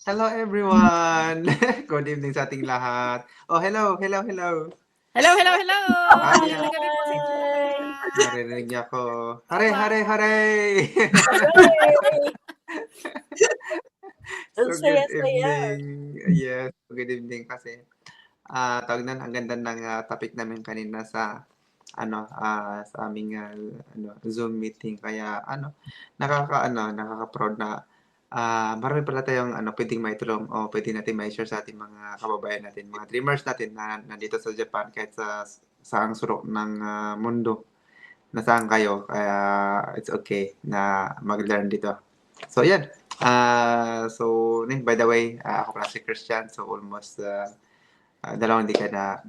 Hello everyone! Good evening sa ating lahat. Oh, hello, hello, hello. Hello, hello, hello! Ayan, Magandang gabi po sa inyong Hi! lahat. narinig niyo ako. Hare, Opa. hare, hare! Hooray! Ang So, good saya-saya. evening. Yes, good evening kasi. Tawag na, ang ganda ng topic namin kanina sa sa aming Zoom meeting. Kaya nakaka-proud na marami pala tayong pwedeng maitulong o pwede natin mai-share sa ating mga kababayan natin, mga dreamers natin na nandito sa Japan kahit sa saang sulok ng mundo. Nasaan kayo? Kaya it's okay na mag-learn dito. So, yan. By the way, ako pala si Christian. So, almost dalawang dekada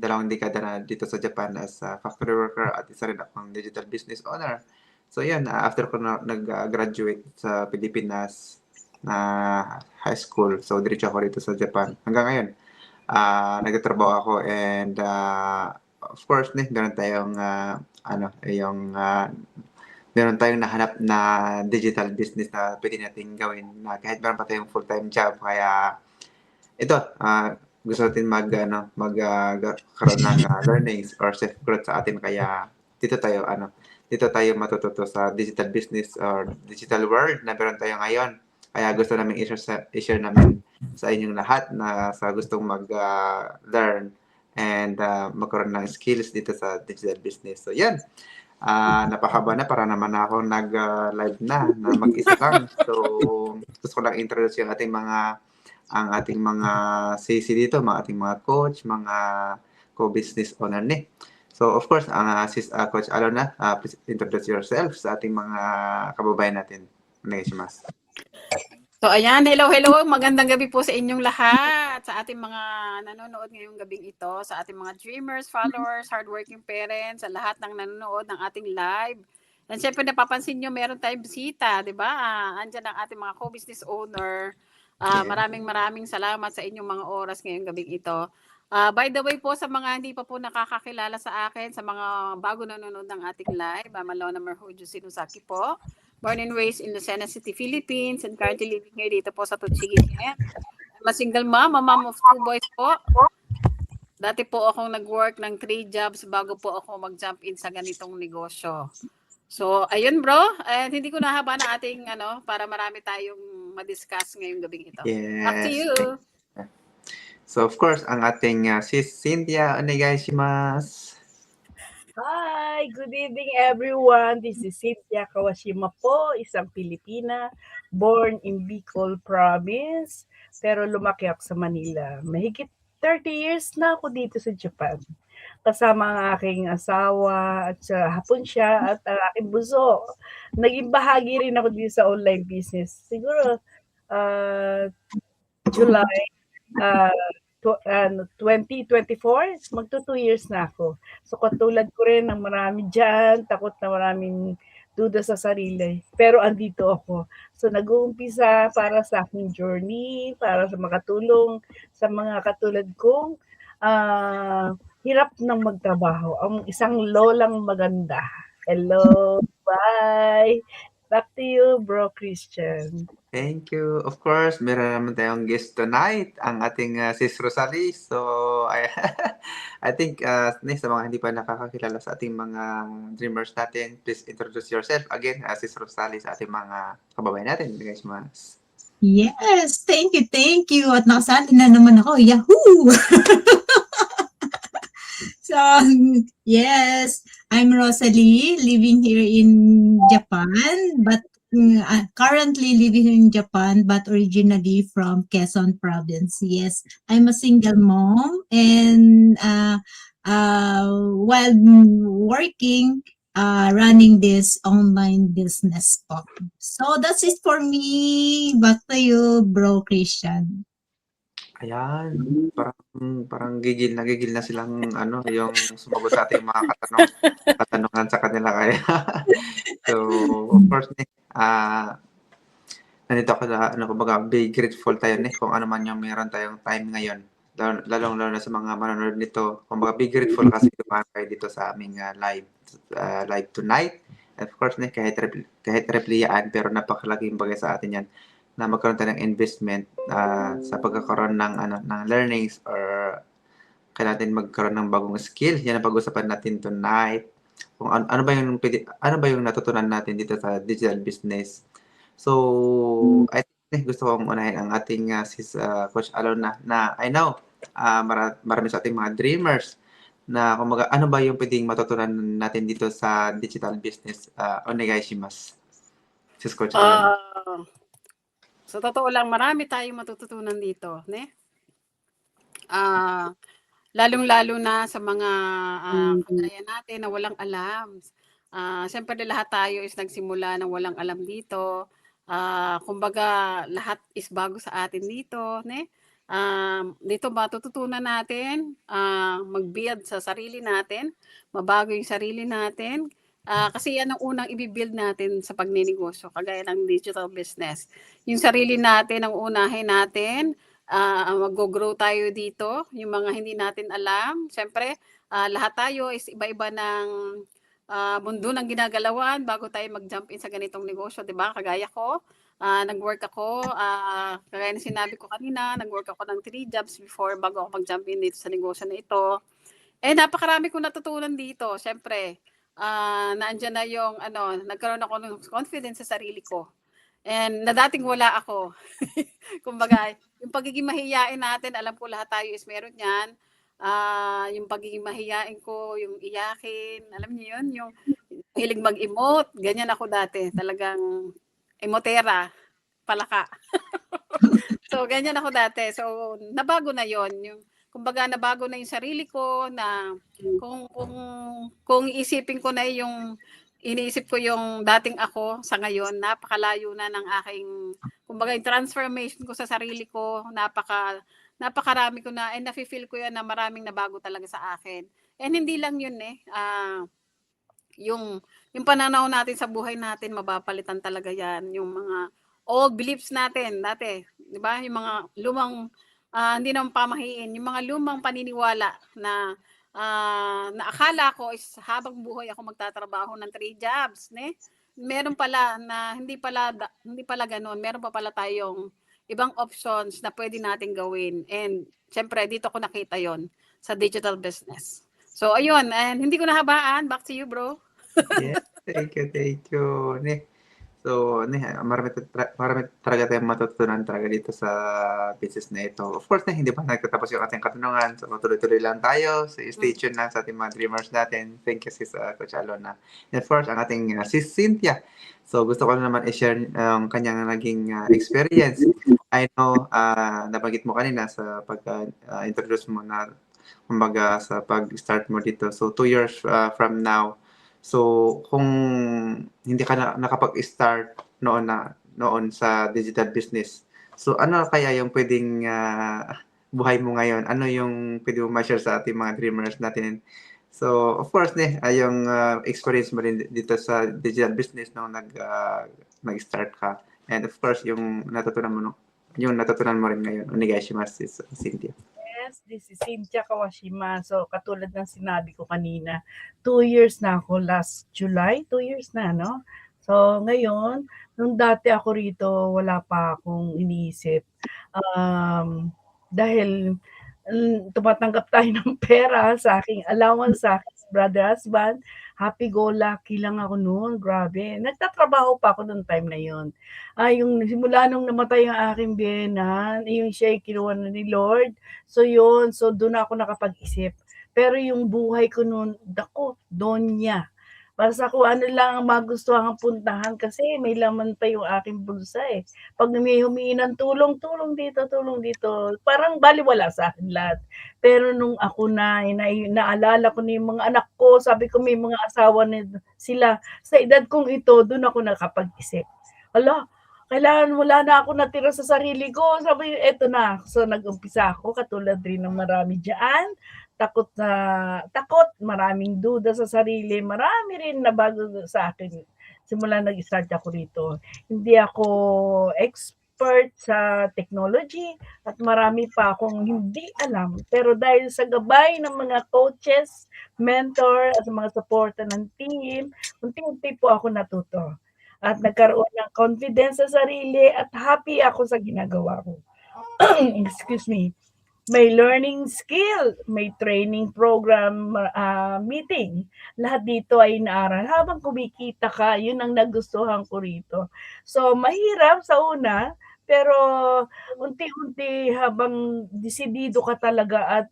na dito sa Japan as a factory worker at isa rin akong digital business owner. So, yan. After ko nag-graduate sa Pilipinas na high school, so diretso ako dito sa Japan. Hanggang ngayon, nagtatrabaho ako and of course, meron tayong meron tayong nahanap na digital business na pwede natin gawin na kahit meron pa tayong full-time job. Kaya ito, gusto natin karoon ng learnings or self-growth sa atin. Kaya dito tayo matututo sa digital business or digital world na meron tayo ngayon. Kaya gusto namin i-share namin sa inyong lahat na sa gustong mag-learn and magkaroon ng skills dito sa digital business. So, yan. Napakahaba na para naman ako nag-live na mag-isa lang. So, gusto ko lang introduce ang ating mga CC dito, ating mga coach, mga co-business owner ni. So, of course, Coach Alona, please introduce yourself sa ating mga kababayan natin. Onegaishimasu. So, ayan. Hello, hello. Magandang gabi po sa inyong lahat. Sa ating mga nanonood ngayong gabing ito. Sa ating mga dreamers, followers, hardworking parents, sa lahat ng nanonood ng ating live. And syempre, napapansin nyo, meron tayong bisita, di ba? Andyan ang ating mga co-business owner. Yeah. Maraming salamat sa inyong mga oras ngayong gabing ito. By the way po, sa mga hindi pa po nakakakilala sa akin, sa mga bago nanonood ng ating live, Malona Marhujo Sinusaki po. Born and raised in Lucena City, Philippines, and currently living here dito po sa Tuchigi-Gen. I'm a single mom, a mom of 2 boys po. Dati po akong nag-work ng 3 jobs bago po ako mag-jump in sa ganitong negosyo. So, ayun bro, and hindi ko nahaba na ating para marami tayong ma-discuss ngayong gabing ito. Yes. Back to you. So, of course, ang ating sis Cynthia, onegaishimasu. Hi! Good evening, everyone. This is Cynthia Kawashima po, isang Pilipina, born in Bicol Province, pero lumaki ako sa Manila. Mahigit 30 years na ako dito sa Japan. Kasama ang aking asawa at hapon siya at ang aking buso. Naging bahagi rin ako dito sa online business. Siguro, July, 2024, magto 2 years na ako. So katulad ko rin ng marami diyan, takot na maraming duda sa sarili, pero andito ako. So nag-uumpisa para sa aking journey, para sa makatulong sa mga katulad kong hirap ng magtrabaho, ang isang lolang maganda. Hello, bye! Back to you, Bro Christian. Thank you. Of course, meron naman tayong guest tonight, ang ating sis Rosalie. So, I think sa mga hindi pa nakakakilala sa ating mga dreamers natin, please introduce yourself again, sis Rosalie, sa ating mga kababayan natin. Guys, mas. Yes, thank you. At nakasali na naman ako. Yahoo! So, yes, I'm Rosalie, living here in Japan, but currently living in Japan, but originally from Quezon Province. Yes, I'm a single mom, and while working, running this online business po. So that's it for me. Back to you, Bro Christian. Ayan, parang gigil na silang yung sumagot sa ating mga katanungan sa kanila. Kaya, so, of course, nandito ako na, kumbaga, be grateful tayo kung ano man yung meron tayong time ngayon. Lalo na sa mga manonood nito. Kumbaga, be grateful kasi dumaan kayo dito sa aming live tonight. And of course, kahit replyan, pero napakalaking bagay sa atin yan. na magkaroon tayo ng investment sa pagkakaroon ng ng learnings or kailangan natin magkaroon ng bagong skill. Yan ang pag-usapan natin tonight. Kung ano ba yung ano ba yung natutunan natin dito sa digital business. So, I think gusto kong unahin ang ating sis Coach Alona na I know marami sa ating mga dreamers na kumbaga ano ba yung pwedeng matutunan natin dito sa digital business. Onegaishimasu. Sis Coach Alona. Sa totoo lang, marami tayong matututunan dito, ne? Lalong-lalo na sa mga kagaya natin na walang alam. Siyempre lahat tayo is nagsimula ng walang alam dito. Kumbaga lahat is bago sa atin dito, ne? Dito matututunan natin mag-build sa sarili natin, mabago yung sarili natin. Kasi yan ang unang i-build natin sa pagninegosyo, kagaya ng digital business. Yung sarili natin ang unahin natin. Mag-grow tayo dito, yung mga hindi natin alam. Siyempre, lahat tayo is iba-iba ng mundo ng ginagalawan bago tayo mag-jump in sa ganitong negosyo, di ba? Kagaya ko, nag-work ako, kagaya na sinabi ko kanina, nag-work ako ng 3 jobs before bago ako mag-jump in dito sa negosyo na ito. Napakarami kong natutunan dito. Siyempre, naandyan na yung, nagkaroon ako ng confidence sa sarili ko. And na dating wala ako. Kumbaga, yung pagiging mahiyain natin, alam ko lahat tayo is meron yan. Yung pagiging mahiyain ko, yung iyakin, alam niyo yun, yung hilig mag-emote, ganyan ako dati. Talagang emotera, palaka. So, ganyan ako dati. So, nabago na yon. Yung, kumbaga, nabago na yung sarili ko na kung iisipin ko na yung iniisip ko yung dating ako sa ngayon, napakalayo na ng aking, kumbaga yung transformation ko sa sarili ko, napakarami ko na, and nafe-feel ko yan na maraming nabago talaga sa akin. And hindi lang yun yung pananaw natin sa buhay natin, mapapalitan talaga yan. Yung mga old beliefs natin dati, di ba? Yung mga lumang, hindi naman pamahiin, yung mga lumang paniniwala na akala ko is habang buhay ako magtatrabaho ng 3 jobs, ne? Meron pala na hindi pala ganoon. Meron pa pala tayong ibang options na pwede nating gawin. And syempre dito ko nakita 'yon sa digital business. So ayun, and hindi ko nahabaan. Back to you, bro. Yes, thank you. So, marami talaga tayong matutunan talaga dito sa business na ito. Of course, hindi pa nagtatapos yung ating katanungan. So, tuloy-tuloy lang tayo. So, stay tuned lang sa ating mga dreamers natin. Thank you, sis Coach Alona. And of course, ang ating sis Cynthia. So, gusto ko naman i-share ang kanyang naging experience. I know, nabanggit mo kanina sa pag-introduce mo na kumbaga sa pag-start mo dito. So, 2 years from now, so kung hindi ka nakapag-start noon sa digital business, so ano kaya yung pwedeng buhay mo ngayon? Ano yung pwede mo ma-share sa ating mga dreamers natin? So of course yung experience mo rin dito sa digital business nung nag-start ka, and of course yung natutunan mo rin ngayon. Onegaishimasu, sis Cynthia. Yes, this is Cynthia Kawashima. So, katulad ng sinabi ko kanina, 2 years na ako last July. 2 years na, no? So, ngayon, nung dati ako rito, wala pa akong iniisip. Dahil tumatanggap tayo ng pera sa aking allowance, sa aking brother husband, happy-go-lucky lang ako noon. Grabe. Nagtatrabaho pa ako noong time na yon. Yung simula nung namatay ang aking biyenan, yung siya ay kinuha na ni Lord. So yun, so doon ako nakapag-isip. Pero yung buhay ko noon, donya. Para sa kung ano lang ang magustuhan ang puntahan kasi may laman pa yung aking bulsa eh. Pag may humingi ng tulong dito, parang baliwala sa akin lahat. Pero nung ako naalala ko na yung mga anak ko, sabi ko may mga asawa na sila. Sa edad kong ito, doon ako nakapag-isip. Kailangan wala na ako natira sa sarili ko. Sabi, eto na. So nag-umpisa ako, katulad rin ng marami dyan. Takot, maraming duda sa sarili, marami rin na bago sa akin. Simula nag-start ako rito. Hindi ako expert sa technology at marami pa akong hindi alam. Pero dahil sa gabay ng mga coaches, mentor at mga suporta ng team, unti-unti po ako natuto. at nagkaroon ng confidence sa sarili at happy ako sa ginagawa ko. Excuse me. May learning skill, may training program, meeting. Lahat dito ay inaaral. Habang kumikita ka, yun ang nagustuhan ko rito. So, mahirap sa una, pero unti-unti habang desidido ka talaga at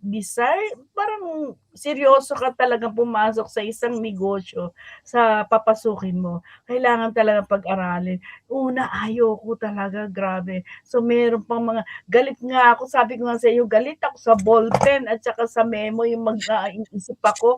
parang seryoso ka talagang pumasok sa isang negosyo, sa papasukin mo, kailangan talagang pag-aralin. Una, ayoko talaga, grabe. So, meron pang mga galit nga ako, sabi ko nga sa iyo, galit ako sa ballpen at saka sa memo, yung mag-iisip ako,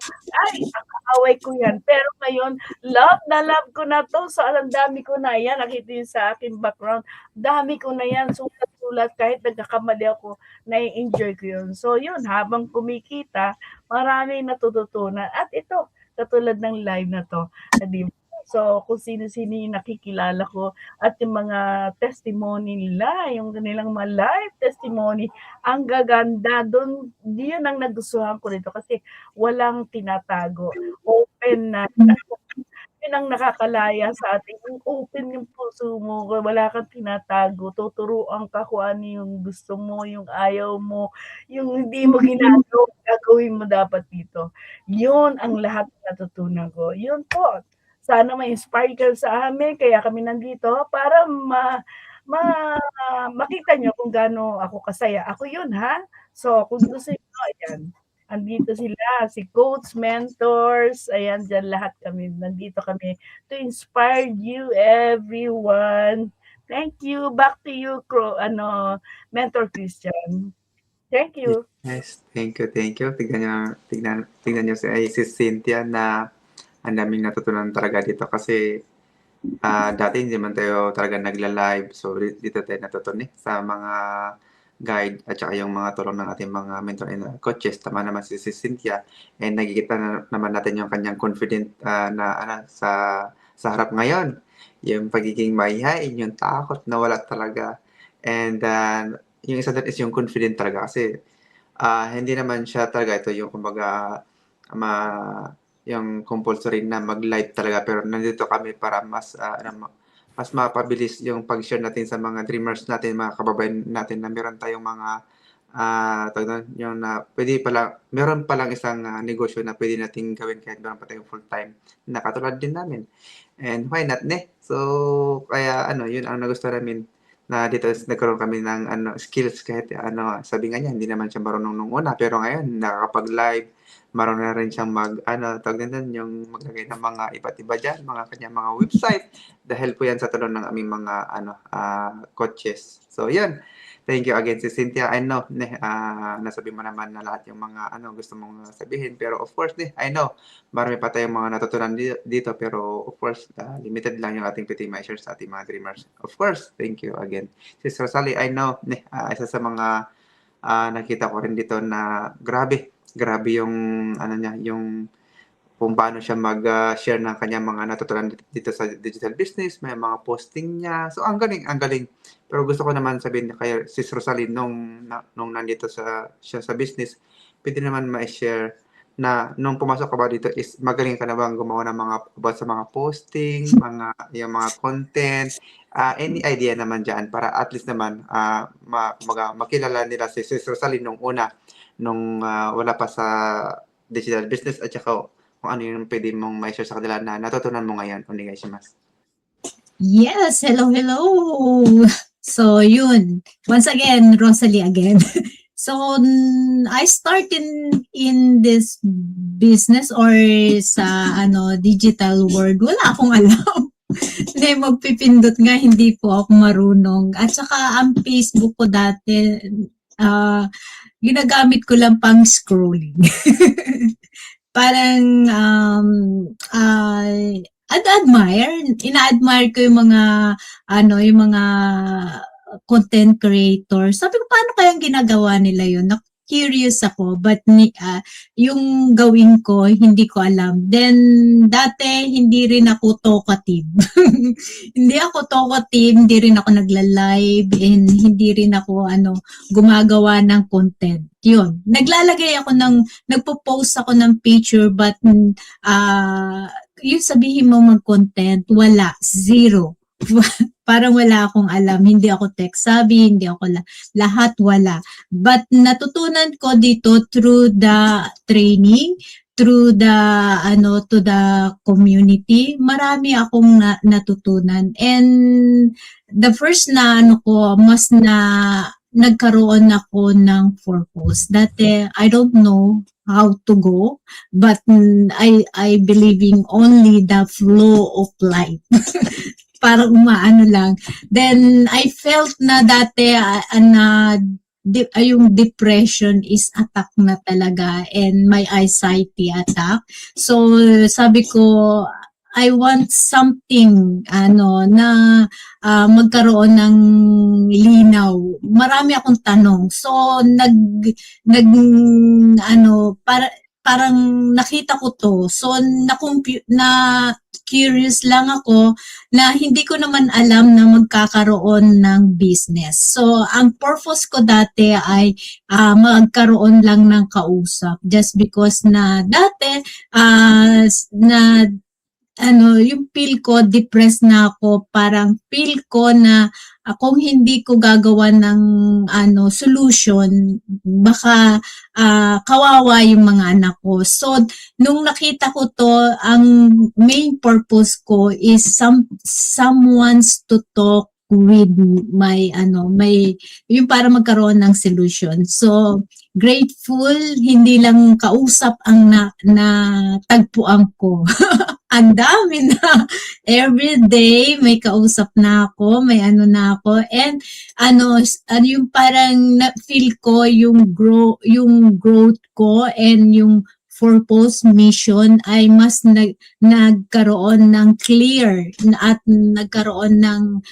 ay, away ko yan. Pero ngayon, love na love ko na to. So, ang dami ko na yan. Nakita yun sa aking background. Dami ko na yan. Sulat-sulat. Kahit nagkakamali ako, nai-enjoy ko yun. So, yun, habang kumikita, maraming natututunan. At ito, katulad ng live na to. Di ba? So, kung sino-sino yung nakikilala ko at yung mga testimony nila, yung kanilang mga live testimony, ang gaganda. Doon, yun ang nagustuhan ko dito kasi walang tinatago. Open na. Yun ang nakakalaya sa atin. Yung open yung puso mo, wala kang tinatago. Tuturuan ka kung ano yung gusto mo, yung ayaw mo, yung hindi mo ginagawa, gagawin mo dapat dito. Yun ang lahat na natutunan ko. Yun po. Sana ma-inspire ka sa amin, kaya kami nandito para makita nyo kung gaano ako kasaya. Ako yun, ha? So, kung gusto nyo, ayan. Andito sila, si coach, mentors, ayan, dyan lahat kami. Nandito kami to inspire you, everyone. Thank you. Back to you, Mentor Christian. Thank you. Yes, thank you, thank you. Tignan nyo si Cynthia na ang daming natutunan talaga dito kasi dati hindi man tayo talaga nagla-live. So, dito tayo natutunan sa mga guide at saka yung mga tulong ng ating mga mentor and coaches. Tama naman si Cynthia. And nakikita naman natin yung kanyang confident sa harap ngayon. Yung pagiging mahihain, yung takot na wala talaga. And yung isa doon is yung confident talaga kasi hindi naman siya talaga ito yung kumbaga yung compulsory na mag-live talaga pero nandito kami para mas mapabilis yung pag-share natin sa mga dreamers natin, mga kababayan natin na meron tayong mga yung na meron palang isang negosyo na pwede nating gawin kahit meron pa tayong full-time na katulad din namin. And why not, ne? So, kaya yun ang nagustuhan namin na dito nagkaroon kami ng skills kahit sabi nga niya, hindi naman siya marunong nung una pero ngayon nakakapag-live, marunong na rin siyang yung maglagay ng mga iba't iba dyan, mga kanyang mga website dahil po yan sa tulong ng aming mga coaches. So, yun. Thank you again si Cynthia. I know, nasabi mo naman na lahat yung mga gusto mong sabihin. Pero of course, I know, marami pa tayong mga natutunan dito. Pero of course, limited lang yung ating pwede ma-share sa ating mga dreamers. Of course, thank you again. Sis Rosalie, I know, isa sa mga nakita ko rin dito na grabe yung yung kung paano siya mag-share ng kanyang mga natutunan dito sa digital business, may mga posting niya. So, ang galing. Pero gusto ko naman sabihin kay Sis Rosalie nung nandito siya sa business, pwede naman ma-share na nung pumasok ka ba dito is magaling ka na bang gumawa ng mga about sa mga posting, yung mga content, any idea naman dyan para at least naman makilala nila si Sis Rosalie nung una, nung wala pa sa digital business at saka kung ano yung pwede mong ma-share sa kanila na natutunan mo ngayon. Onegaishimasu. Yes, hello. So, yun. Once again, Rosalie again. So, I started in this business or sa digital world. Wala akong alam. Hindi, magpipindot nga, hindi po ako marunong. At saka, ang Facebook ko dati, ginagamit ko lang pang scrolling. Parang ina-admire ko yung mga content creator. Sabi ko, paano kayang ginagawa nila yun? Curious ako, but yung gawin ko, hindi ko alam. Then, dati, hindi rin ako talkative. Hindi rin ako nagla-live, and hindi rin ako, gumagawa ng content. Yun. Nagpo-post ako ng picture, but, yung sabihin mo mag-content, wala, zero. Parang wala akong alam, hindi ako tech savvy, hindi ako lahat wala. But natutunan ko dito through the training, through the to the community, marami akong natutunan. And the first na mas nagkaroon ako ng purpose. Dati I don't know how to go, but I believing only the flow of life. Parang umaano lang. Then I felt na dati yung depression is attack na talaga, and my anxiety attack. So sabi ko, I want something na magkaroon ng linaw. Marami akong tanong. So parang nakita ko to. So na curious lang ako na hindi ko naman alam na magkakaroon ng business. So ang purpose ko dati ay magkaroon lang ng kausap, just because na dati yung feel ko, depressed na ako, parang feel ko na kung hindi ko gagawa ng solution, baka kawawa yung mga anak ko. So, nung nakita ko to, ang main purpose ko is someone's to talk with yung para magkaroon ng solution. So, grateful, hindi lang kausap ang natagpuan ko. Ang dami na. Every day, may kausap na ako, may na ako. And, yung parang na-feel ko yung growth ko and yung purpose, mission ay mas nagkaroon ng clear at nagkaroon ng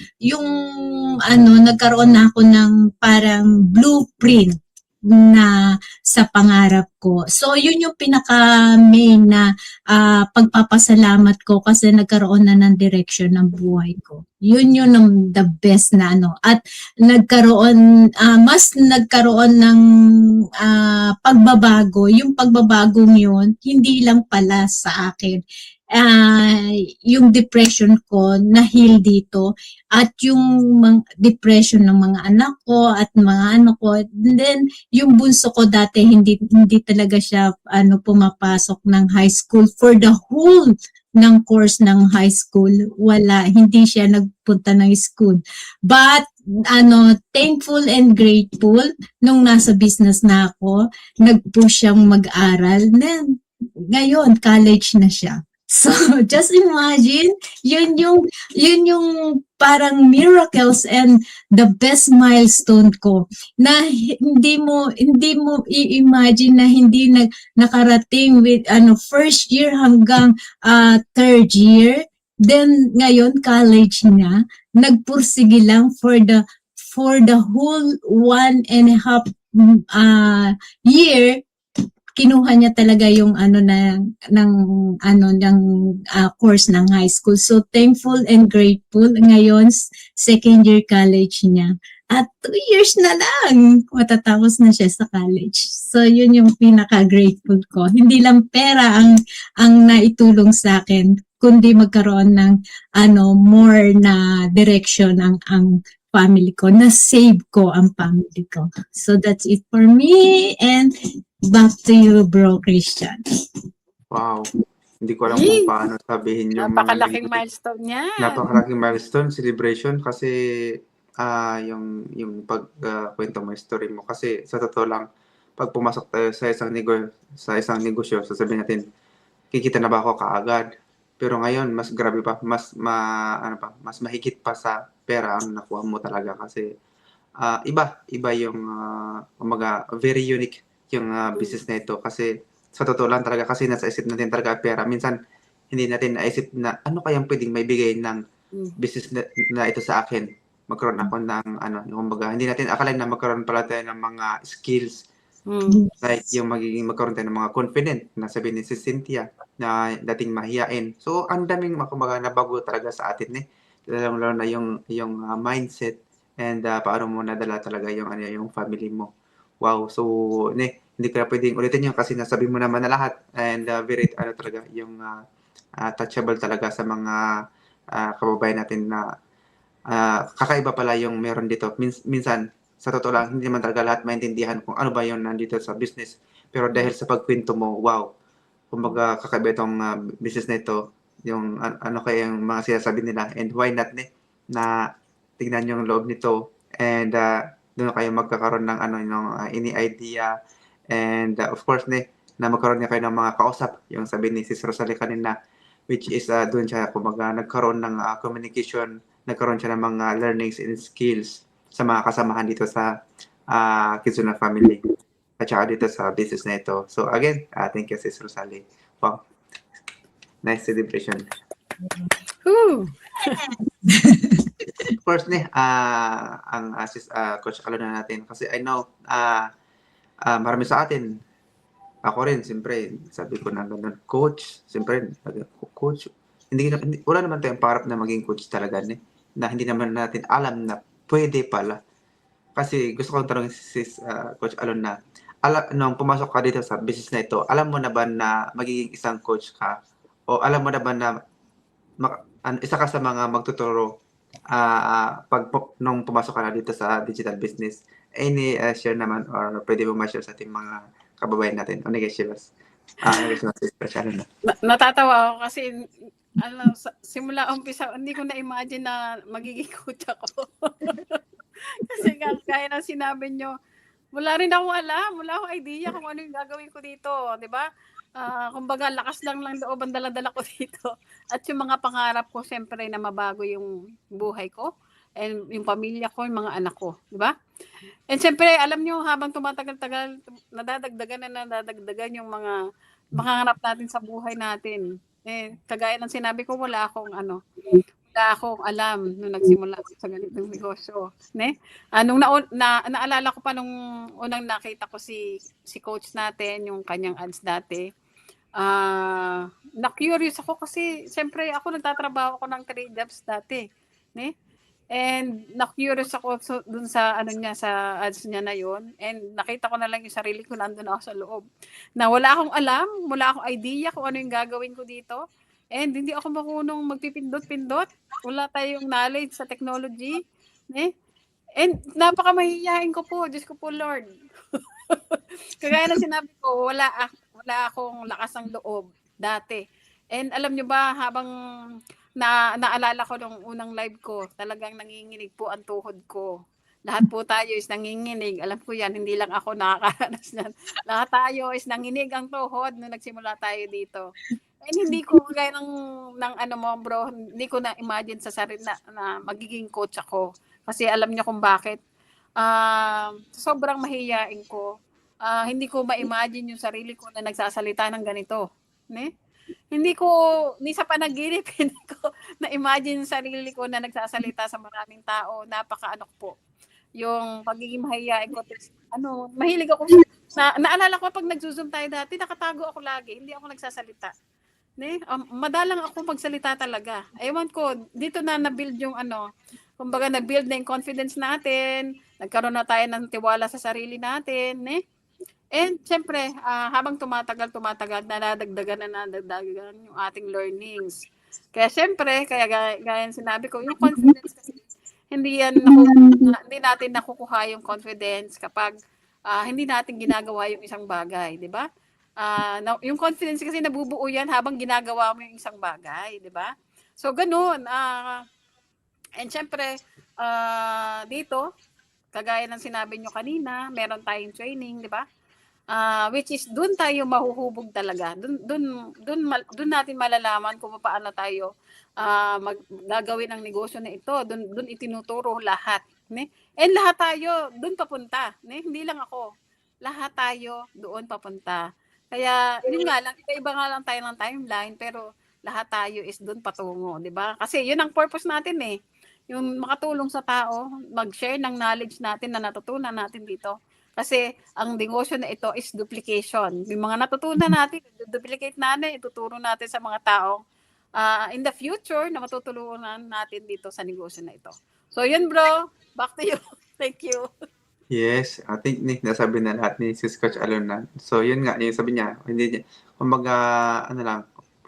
nagkaroon na ako ng parang blueprint na sa pangarap ko. So, yun yung pinaka-main na pagpapasalamat ko kasi nagkaroon na ng direction ng buhay ko. Yun yung the best na At mas nagkaroon ng pagbabago. Yung pagbabagong yun, hindi lang pala sa akin. Yung depression ko na-heal dito at yung depression ng mga anak ko at mga ko. And then yung bunso ko dati hindi talaga siya pumapasok ng high school for the whole ng course ng high school. Wala, hindi siya nagpunta ng school. But thankful and grateful nung nasa business na ako, nag-push siyang mag-aral. Then ngayon college na siya. So, just imagine, yun yung parang miracles and the best milestone ko na hindi mo i-imagine na hindi nakarating with first year hanggang third year. Then ngayon college na, nagpursige lang for the whole 1.5 year. Kinuha niya talaga yung course ng high school. So thankful and grateful. Ngayon second year college niya. At 2 years na lang matatapos na siya sa college. So yun yung pinaka-grateful ko. Hindi lang pera ang naitulong sa akin, kundi magkaroon ng more na direction ang family ko, na-save ko ang family ko. So that's it for me, and back to you, Bro Christian. Wow. Hindi ko alam kung paano sabihin yung napakalaking milestone niya. Napakalaking milestone, celebration, kasi yung pagkwento mo, story mo. Kasi sa totoo lang, pag pumasok tayo sa isang negosyo, sasabihin natin, kikita na ba ako kaagad? Pero ngayon, mas grabe pa, mas mahigit pa sa pera ang nakuha mo talaga, kasi iba yung very unique yung business na ito, kasi sa totoo lang talaga, kasi nasa isip natin talaga pera. Minsan hindi natin naisip na ano kayang pwedeng may bigay ng business na ito sa akin. Magkaroon ako ng hindi natin akalain na magkaroon pala tayo ng mga skills, like yung magkaroon tayo ng mga confident, na sabihin ni si Cynthia na dating mahiyain. So ang daming nabago talaga sa atin lalo na yung mindset, and paano mo nadala talaga yung family mo. Wow. So hindi ka pwedeng ulitin yun kasi nasabi mo naman na lahat, and very talaga yung touchable talaga sa mga kababayan natin na kakaiba pala yung meron dito. Minsan, sa totoo lang, hindi naman talaga lahat maintindihan kung ano ba yung nandito sa business. Pero dahil sa pagkwento mo, wow, kumbaga kakaiba itong business na ito, yung ano kaya yung mga sinasabi nila, and why not na tignan yung loob nito, and doon kayo magkakaroon ng ano yung any idea, and of course na magkaroon niya kayo ng mga kausap, yung sabi ni Sis Rosalie kanina, which is doon siya kumbaga nagkaroon ng communication, nagkaroon siya ng mga learnings and skills sa mga kasamahan dito sa Kizuna family at saka dito sa business na ito. So again, thank you Sis Rosalie. Wow. Nice celebration. Whew. Of course, ang Coach Alona natin, kasi I know, marami sa atin, ako rin, siyempre, sabi ko na ganun, coach, siyempre, coach, wala naman tayong parap na maging coach talaga, na hindi naman natin alam na pwede pala. Kasi gusto kong tanongin si Coach Alona, nung pumasok ka dito sa business na ito, alam mo na ba na magiging isang coach ka? O alam mo na ba na isa ka sa mga magtuturo nung pumasok ka na dito sa digital business? Any share naman or pwede mo ma-share sa ating mga kababayan natin? Ano guys, share us? Natatawa ako kasi simula umpisa, hindi ko na-imagine na magiging coach ako. Kasi kaya na sinabi nyo, wala rin akong alam, wala akong idea kung ano yung gagawin ko dito, di ba? Kumbaga, lakas lang loob ang dala-dala ko dito. At yung mga pangarap ko, siyempre, na mabago yung buhay ko and yung pamilya ko, yung mga anak ko, di ba? And siyempre, alam nyo, habang tumatagal-tagal, nadadagdagan yung mga pangarap natin sa buhay natin. Kagaya ng sinabi ko, wala akong alam nung nagsimula sa ganitong negosyo. Naalala ko pa nung unang nakita ko si coach natin, yung kanyang ads dati. Na-curious ako kasi siyempre ako nagtatrabaho ako ng 3 jobs dati. And na-curious ako dun sa sa ads niya na yon, and nakita ko na lang yung sarili ko nandun ako sa loob. Na wala akong alam, wala akong idea kung ano yung gagawin ko dito. And hindi ako marunong magpipindot-pindot. Wala tayong knowledge sa technology. And napakamahihiyain ko po. Diyos ko po, Lord. Kagaya na sinabi ko, wala akong lakas ng loob dati. And alam nyo ba, habang naalala ko nung unang live ko, talagang nanginginig po ang tuhod ko. Lahat po tayo is nanginginig. Alam ko yan, hindi lang ako nakakaranas yan. Lahat tayo is nanginig ang tuhod nung nagsimula tayo dito. And hindi ko kaya ng mo bro, hindi ko na imagine sa sarili na magiging coach ako. Kasi alam niyo kung bakit. Sobrang mahihiyain ko. Hindi ko ma-imagine yung sarili ko na nagsasalita ng ganito. Hindi sa panaginip, hindi ko na-imagine yung sarili ko na nagsasalita sa maraming tao. Napaka-anok po. Yung pagiging mahihiyain ko. Mahilig ako. Naalala ko pag nag-zoom tayo dati, nakatago ako lagi. Hindi ako nagsasalita. Madalang ako magsalita talaga. Ewan ko, dito na na-build yung kumbaga na-build na yung confidence natin, nagkaroon na tayo ng tiwala sa sarili natin, And syempre, habang tumatagal, nadadagdagan yung ating learnings. Kaya syempre, gaya sinabi ko, yung confidence kasi, hindi natin nakukuha yung confidence kapag hindi natin ginagawa yung isang bagay, di ba? Yung confidence kasi nabubuo yan habang ginagawa mo yung isang bagay, di ba? So, ganun. And syempre, dito, kagaya ng sinabi nyo kanina, meron tayong training, di ba? Which is, dun tayo mahuhubog talaga. Dun natin malalaman kung paano tayo gagawin ang negosyo na ito. Dun itinuturo lahat. And lahat tayo, dun papunta. Hindi lang ako. Lahat tayo doon papunta. Kaya, yun nga lang, iba nga lang tayo ng timeline, pero lahat tayo is doon patungo, di ba? Kasi yun ang purpose natin yung makatulong sa tao, mag-share ng knowledge natin na natutunan natin dito. Kasi ang negosyo na ito is duplication. Yung mga natutunan natin, duplicate natin, ituturo natin sa mga tao in the future na matutulungan natin dito sa negosyo na ito. So yun bro, back to you. Thank you. Yes, I think nasabi na lahat ni Sis Coach Alona. So, yun nga, yung sabi niya, kumbaga,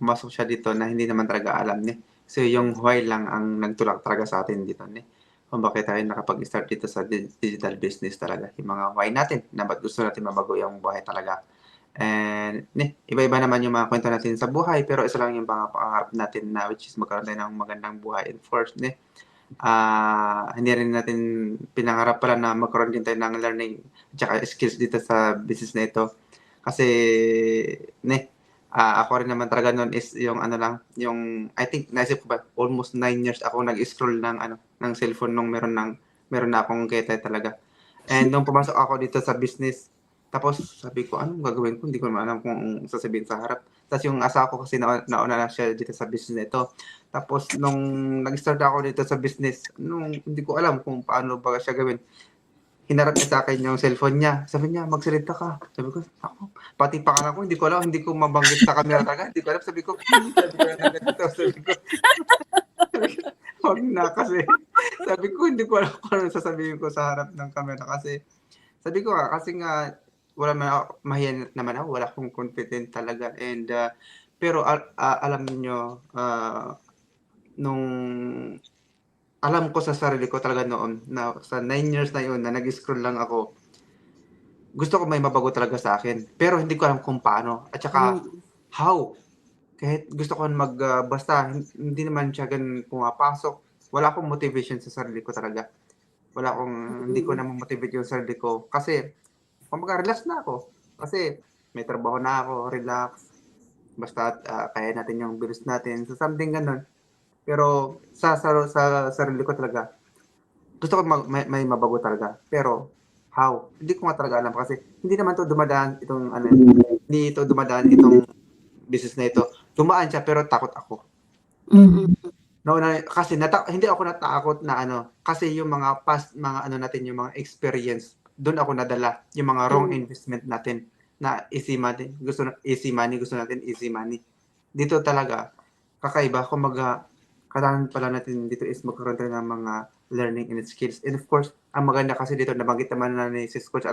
pumasok siya dito na hindi naman talaga alam ni. So yung why lang ang nagtulak talaga sa atin dito ni. Kung bakit tayo nakapag-start dito sa digital business talaga. Yung mga why natin na ba't gusto natin mabago yung buhay talaga. And iba-iba naman yung mga kwento natin sa buhay pero isa lang yung pangarap natin na which is magkaroon tayo ng magandang buhay. And first, hindi rin natin pinangarap pala na magkaroon din tayo ng learning at skills dito sa business na ito. Kasi, ako rin naman talaga noon is yung ano lang, yung I think naisip ko ba almost 9 years ako nag-scroll ng cellphone nung meron na akong kita talaga. And nung pumasok ako dito sa business, tapos sabi ko, anong gagawin ko? Hindi ko naman alam kung sasabihin sa harap. Tapos yung asawa ko kasi nauna na siya dito sa business na ito. Tapos nung nag-start ako dito sa business, hindi ko alam kung paano ba siya gawin. Hinarap niya sa akin yung cellphone niya. Sabi niya, magsalita ka. Sabi ko, ako, pati pangalan ko, hindi ko alam, hindi ko mabanggit sa camera talaga. Hindi ko alam, sabi ko wag na kasi. Sabi ko, hindi ko alam kung ano sasabihin ko sa harap ng camera kasi sabi ko kasi nga wala man ako, mahiya naman ako, wala akong confident talaga. And pero alam niyo nung alam ko sa sarili ko talaga noon na sa 9 years na yun na nag-scroll lang ako, gusto ko may mabago talaga sa akin. Pero hindi ko alam kung paano. At saka, how? Kahit gusto ko basta hindi naman siya ganun pumapasok. Wala akong motivation sa sarili ko talaga. Hindi ko na motivate yung sarili ko. Kasi, relax na ako. Kasi, may trabaho na ako, relax. Basta kaya natin yung bills natin. So, something ganun. Pero, sa sarili ko talaga, gusto ko may mabago talaga. Pero, how? Hindi ko nga talaga alam kasi hindi naman to dumadaan hindi ito dumadaan itong business na ito. Dumaan siya pero takot ako. Kasi hindi ako natakot na kasi yung mga past mga natin, yung mga experience, doon ako nadala yung mga wrong investment natin na easy money. Gusto natin easy money. Dito talaga kakaiba, kumaga kailangan pala natin dito is magkaroon tayo ng mga learning and skills. And of course, ang maganda kasi dito, nabanggit naman na ni Sis Coach,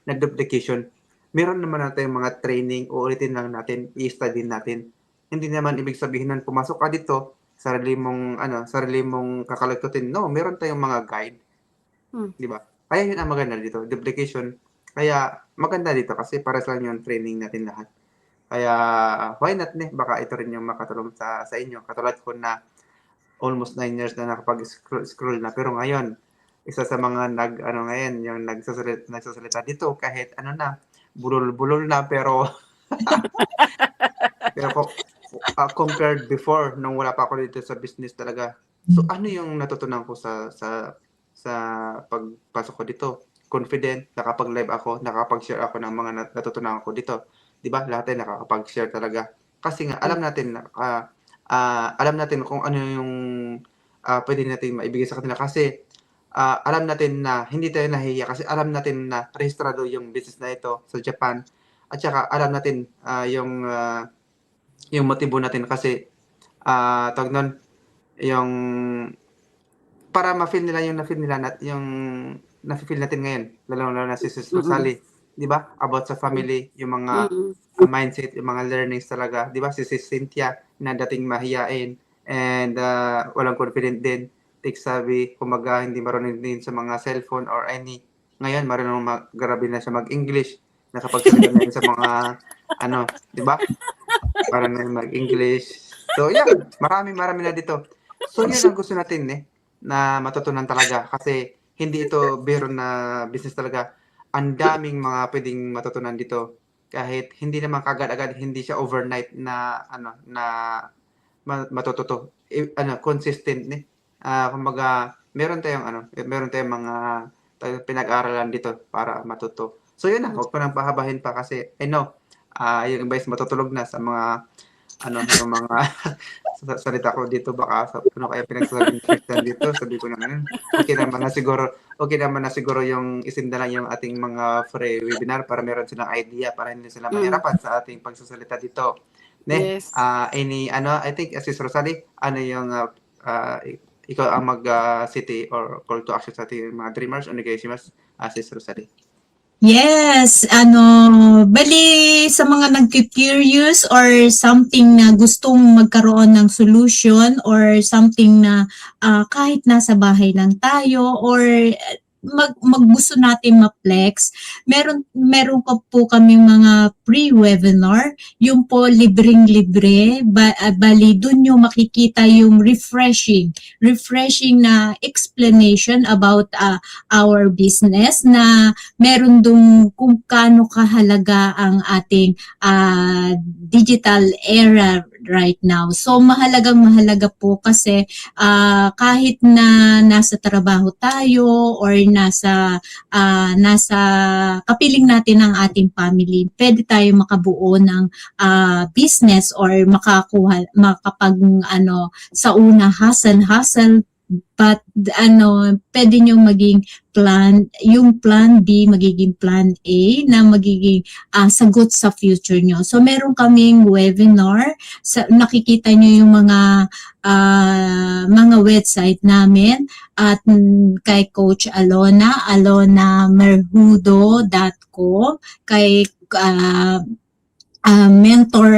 nag-duplication. Meron naman natin mga training, uulitin lang natin, i-study natin. Hindi naman ibig sabihin na pumasok ka dito, sarili mong kakalikutin. No, meron tayong mga guide. Di ba? Kaya yun ang maganda dito, duplication. Kaya maganda dito kasi para sa yung training natin lahat. Kaya why not baka ito rin yung makatulong sa inyo. Katulad ko na almost 9 years na nakapag-scroll na. Pero ngayon, isa sa mga ngayon, yung nagsasalita dito, kahit bulol-bulol na, pero compared before, nung wala pa ako dito sa business talaga. So, ano yung natutunan ko sa pagpasok ko dito? Confident, nakapag-live ako, nakapag-share ako ng mga natutunan ko dito. Diba? Lahat ay nakakapag-share talaga. Kasi nga, alam natin kung ano yung pwede natin maibigay sa kanila kasi alam natin na hindi tayo nahihiya kasi alam natin na rehistrado yung business na ito sa Japan at saka alam natin yung motibo natin kasi tawag nun, yung para ma-feel nila yung na-feel natin ngayon, lalo na si Sis Rosalie, di ba? About sa family, yung mga mindset, yung mga learnings talaga, di ba? Si Sis Cynthia na dating mahiyain and walang confident din, tech-savvy, kumaga hindi marunong din sa mga cellphone or any. Ngayon, marunong grabe na siya mag-English, nakapagsalita na rin sa mga di ba? Para na mag-English. So, yan, marami na dito. So, yun ang gusto natin na matutunan talaga kasi hindi ito biro na business talaga. Ang daming mga pwedeng matutunan dito. Kahit hindi naman kagad-agad, hindi siya overnight na matututo. Consistent kumbaga meron tayong mga pinag-aralan dito para matuto. So yun na, huwag ko nang pahabahin pa kasi I know yung iba is matutulog na sa mga yung mga salita ko dito baka kaya pinagsasabi dito, sabi ko naman okay naman na siguro yung isinda lang yung ating mga free webinar para meron silang idea para hindi sila mahirapan sa ating pagsasalita dito. Yes. I think Sis Rosalie, yung ikaw ang mag-city or call to action sa ating mga dreamers o Sis Rosalie. Yes, bali sa mga nagki-curious or something na gustong magkaroon ng solution or something na kahit nasa bahay lang tayo or gusto natin ma-flex, meron pa po kaming mga pre-webinar, yung po libreng-libre, bali dun yung makikita yung refreshing na explanation about our business na meron dong kung kaano kahalaga ang ating digital era right now. So mahalagang-mahalaga po kasi kahit na nasa trabaho tayo or nasa kapiling natin ng ating family, pwede tayo makabuo ng business or makapag sa una hustle but pwede nyo maging yung plan B magiging plan A na magiging sagot sa future nyo. So meron kaming webinar, nakikita nyo yung mga website namin at kay Coach alonamerhudo.com, kay mentor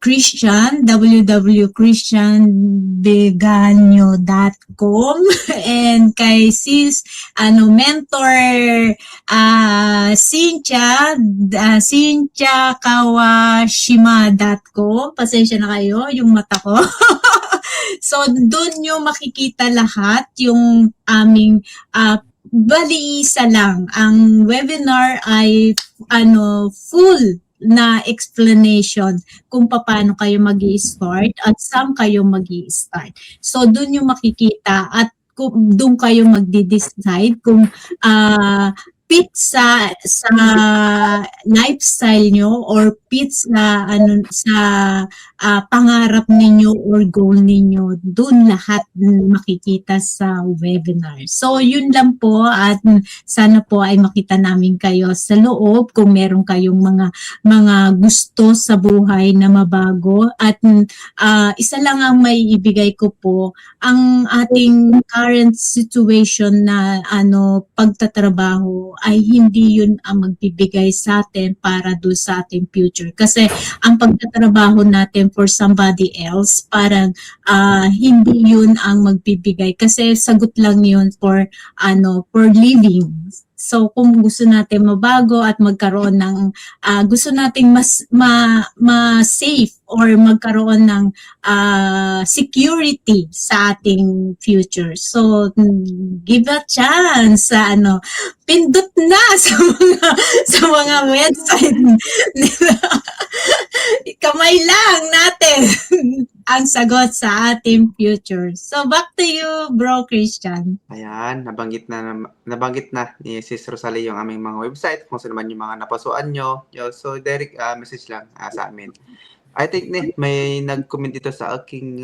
Christian, www.christianbeganyo.com, and kay sis mentor Cynthia Kawashima.com. Pasensya na kayo yung mata ko. So doon nyo makikita lahat yung aming bali isa lang. Ang webinar ay full na explanation kung paano kayo mag-i-start at saan kayo mag-i-start. So doon yung makikita at doon kayo magde-decide kung fit sa lifestyle nyo or fit sa pangarap ninyo or goal ninyo. Doon lahat makikita sa webinar. So yun lang po at sana po ay makita namin kayo sa loob kung meron kayong mga gusto sa buhay na mabago at isa lang ang may ibigay ko po, ang ating current situation na pagtatrabaho ay hindi yun ang magbibigay sa atin para do sa ating future. Kasi ang pagtatrabaho natin for somebody else, parang hindi yun ang magbibigay. Kasi sagot lang yun for living. So kung gusto natin mabago at magkaroon ng gusto nating mas ma-safe or magkaroon ng security sa ating future. So give a chance sa pindot na sa mga website nila. Kamay lang natin ang sagot sa ating future. So back to you, Bro Christian. Ayan, nabanggit na ni Sis Rosalie yung aming mga website, kung saan naman yung mga napasuan nyo. So, Derek, message lang sa amin. I think may nag-comment dito sa aking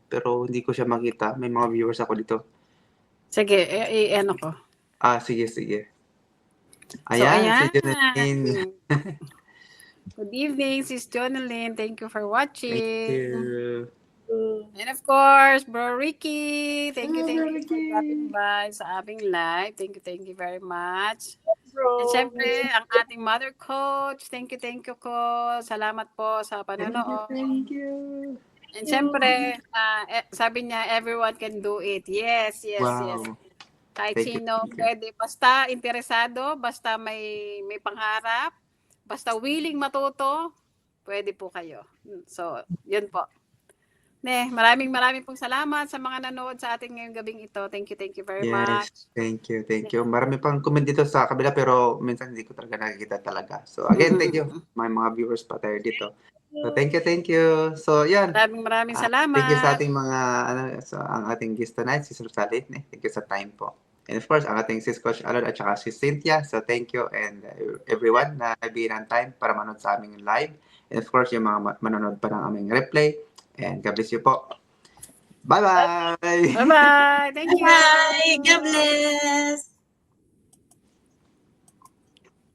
pero hindi ko siya makita. May mga viewers ako dito. Sige, ano ko. Sige. Ayan. Si Jonathan. Good evening, Sis Jonalyn. Thank you for watching. Thank you. And of course, Bro Ricky. Thank you for dropping by sa aming live. Thank you very much. Bro. And syempre, ang ating mother coach. Thank you ko. Salamat po sa panonood. Thank you. And syempre, sabi niya, everyone can do it. Yes. Wow. Kahit Thank you, sino, pwede. Basta interesado, basta may pangarap, basta willing matuto, pwede po kayo. So, yun po. Maraming pong salamat sa mga nanood sa ating ngayong gabing ito. Thank you very much. Thank you. Marami pang comment dito sa kabila pero minsan hindi ko talaga nakikita talaga. So again, thank you. May mga viewers pa tayo dito. So thank you. So yan. Maraming salamat. Thank you sa ating mga ang ating guest tonight, Sis Rosalie. Thank you sa time po. And of course, ang ating Sis Coach Alon at saka Sis Cynthia. So thank you and everyone na nabigyan ng time para manood sa aming live. And of course, yung mga manonood pa ng aming replay. And God bless you po. Bye-bye! Bye-bye! Thank you! Bye! God bless!